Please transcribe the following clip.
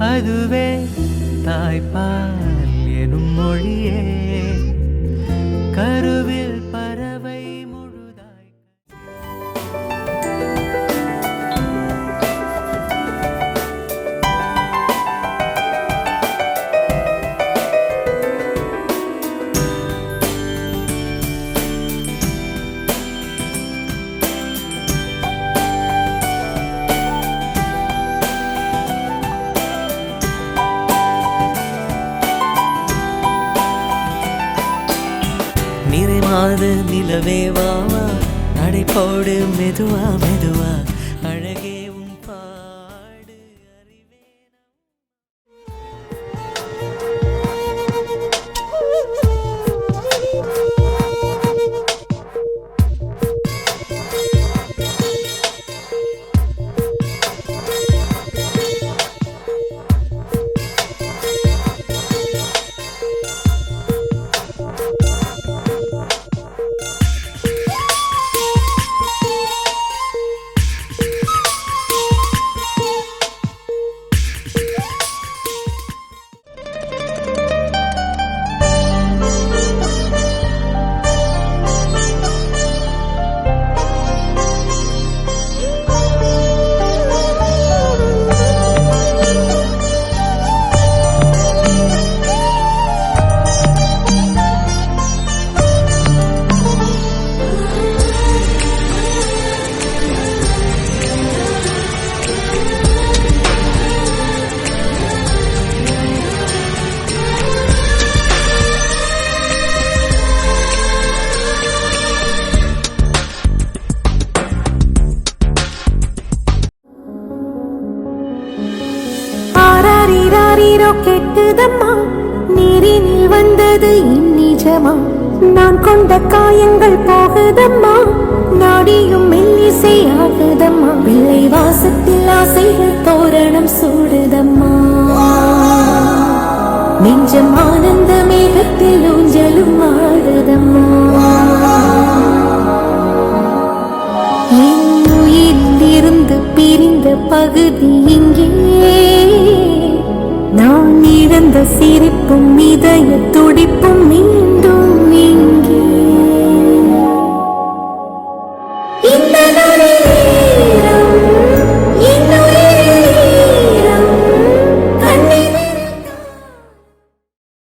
அதுவே தாய்ப்பால் எனும் மொழியே கருவில் பறவை முழுதாய். நிறைமாத நிலவே வாவா நடைபோடு மெதுவா மெதுவா அழகே உன் பாடு அறிவே. கெட்டுதம்மா நீரினில் வந்தது இந்நிஜமா நான் கொண்ட காயங்கள் போகுதம்மா நாடியும் மெல்லிசை ஆகுதம்மா பிள்ளை வாசத்தில் ஆசைகள் தோரணம் சூடுதம்மா நெஞ்சம் ஆனந்த மேகத்தில் ஊஞ்சலும் ஆடுதம்மா என் உயிரிலிருந்து பிரிந்த பகுதி இங்கே நான் இழந்த சிரிப்பும் இதய துடிப்பும்